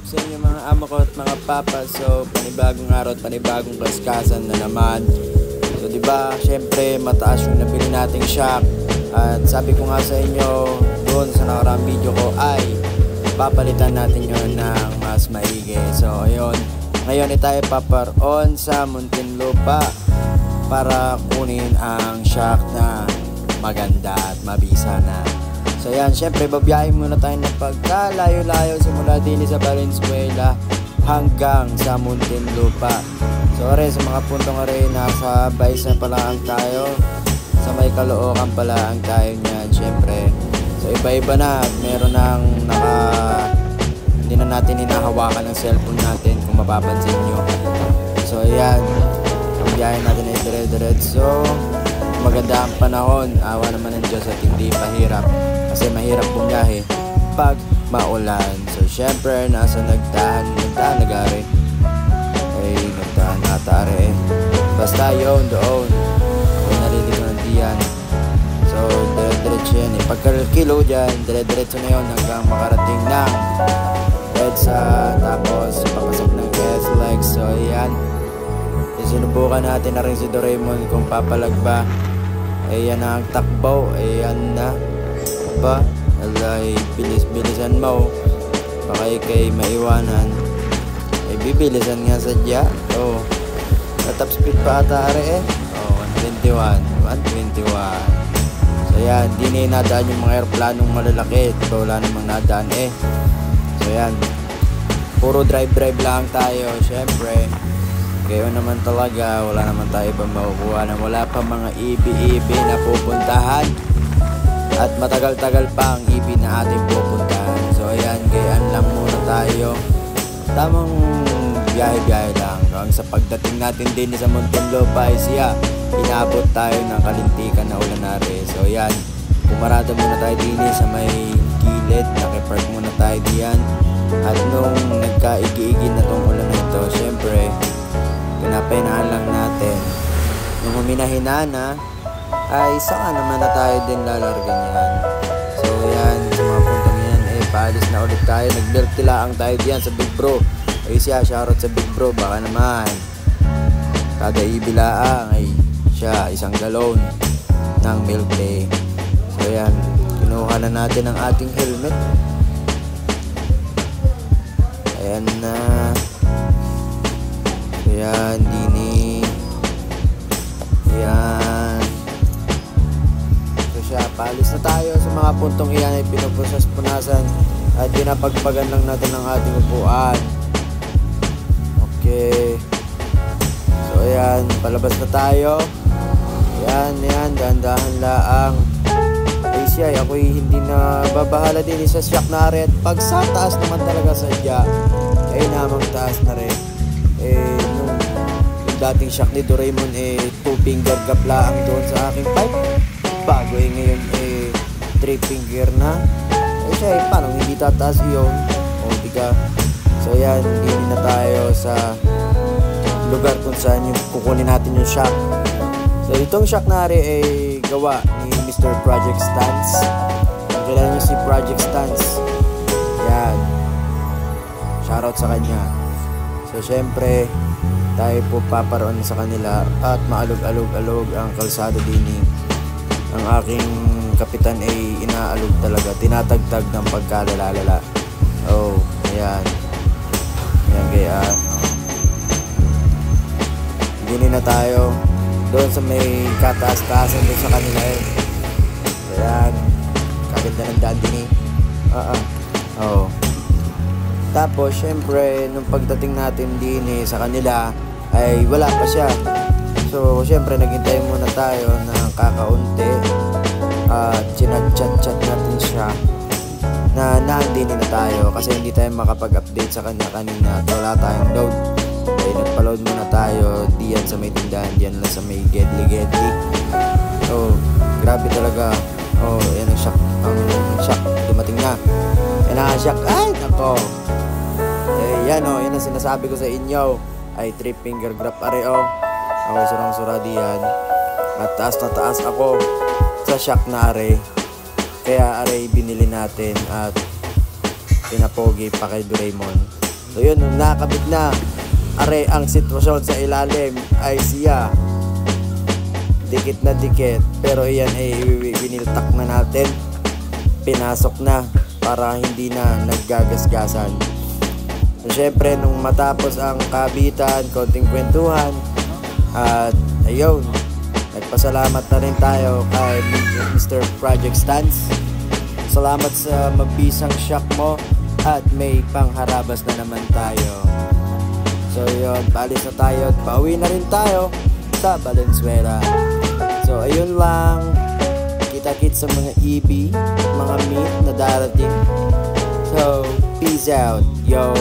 sa inyo mga amo ko at mga papa. So panibagong araw at panibagong kaskasan na naman. So diba, syempre mataas yung nabili nating shock. At sabi ko nga sa inyo doon sa nakaraang video ko ay papalitan natin yun ng mas maigi. So ayun, ngayon tayo paparoon sa Muntinlupa para kunin ang shock na maganda at mabisa na. So yan, syempre babiyahin muna tayo ng pagkalayo-layo simula din sa Valenzuela hanggang sa Muntinlupa. So rin sa mga puntong rin, nasa Baisa pala tayo, sa may Caloocan pala ang tayo niyan syempre. So iba-iba na, meron nang hindi na natin hinahawakan ng cellphone natin kung mapapansin nyo. So ayan, babiyahin natin ay dire-diretso. Maganda ang panahon, awa naman ng Diyos at hindi mahirap kasi mahirap bumiyahe pag maulan. So syempre nasa nagdahan nagari ay nagdahan natare basta yun doon kung naliligo ng diyan. So dire-diretso yan pagkakilo dyan, dire-diretso na yun hanggang makarating ng EDSA, tapos papasok ng SLEX. So ayan, sinubukan natin na rin si Doraemon kung papalag ba. Ayan ang takbo, ayan na ba? Alay, bilis-bilisan mo, baka ikay maiwanan. Ay bibilisan nga sadya. Oh, top speed pa ata are Oh, 121. So ayan, di na nadaan yung mga aeroplanong malalaki. Diba, wala namang nadaan So ayan, puro drive lang tayo syempre. Ngayon naman talaga, wala naman tayo pa makukuha na wala pa mga EB na pupuntahan. At matagal-tagal pa ang EB na ating pupuntahan. So ayan, gayaan lang muna tayo. Tamang biyahe-biyahe lang. Hanggang sa pagdating natin din sa Muntinlupa ay siya, inabot tayo ng kalintikan na ulanare. So ayan, pumarada muna tayo din sa may gilid. Nakipark muna tayo diyan. At nung nagkaigi-igi na tong ulan na ito, syempre pinapahinaan lang natin. Nung huminahina na ay saka naman na tayo din lalargan yan. So yan, sa mga puntong yan paalis na ulit tayo. Nag-milk tilaang tayo diyan sa Big Bro. Ay siya, shoutout sa Big Bro, baka naman kada ibilaang ay siya isang galon ng milk tea. So yan, kinuha na natin ang ating helmet. Ayan na. Ayan, dini. Ayan. So siya, paalis na tayo sa mga puntong iyan ay pinupunas-punasan at pinapagpagan lang natin ang ating upuan. Okay. So ayan, palabas na tayo. Ayan, dahan-dahan laang. Ay siya, ako'y hindi na babahala din sa shock na rin. Pag sa taas naman talaga sadya, ay namang taas na rin. Nung dating shock ni Doraemon 2 finger gap lang doon sa aking pipe, bago ngayon 3 finger na. Siya parang hindi tataas yun, o diga. So yan, hindi na tayo sa lugar kung saan yung kukunin natin yung shock. So itong shock na rin ay gawa ni Mr. Project Stance. Kung kilala nyo si Project Stance, yan, shoutout sa kanya. So syempre tayo po paparoon sa kanila at maalog-alog ang kalsada din. Ang aking kapitan ay inaalog talaga, tinatagtag ng pagkalalala. Oh, ayan. Ayan kaya hindi na tayo doon sa may kataas-taasan doon sa kanila Ayan, kapit na ng daan din Oh. Tapos syempre nung pagdating natin din sa kanila ay wala pa siya. So syempre naghintay muna tayo ng kakaunti at chinat-chat natin siya na naandinin na tayo kasi hindi tayo makapag-update sa kanya kanina. Wala tayong load. Ay nagpa-load muna tayo diyan sa may tindahan, diyan lang sa may Gedli. Oh, grabe talaga. Oh, yan ang shock. Ang shock dumating na. Yan ang shock. Ay, nako. Yan yan ang sinasabi ko sa inyo. Ay 3 finger grab are ako surang-sura diyan. At taas na taas ako sa shock na are. Kaya are binili natin at pinapogi pa kay Doraemon. So yun, nung nakabit na, are ang sitwasyon sa ilalim ay siya dikit na dikit, pero iyan ay biniltak na natin, pinasok na para hindi na naggagasgasan. So syempre nung matapos ang kabitan, konting kwentuhan, at ayun, nagpasalamat na rin tayo kay Mr. Project Stance. Salamat sa mabisang shock mo at may pangharabas na naman tayo. So yun, paalis na tayo at pauwi na rin tayo sa Valenzuela. So ayun lang, kita-kits sa mga EB, mga meet na darating. So peace out, yo.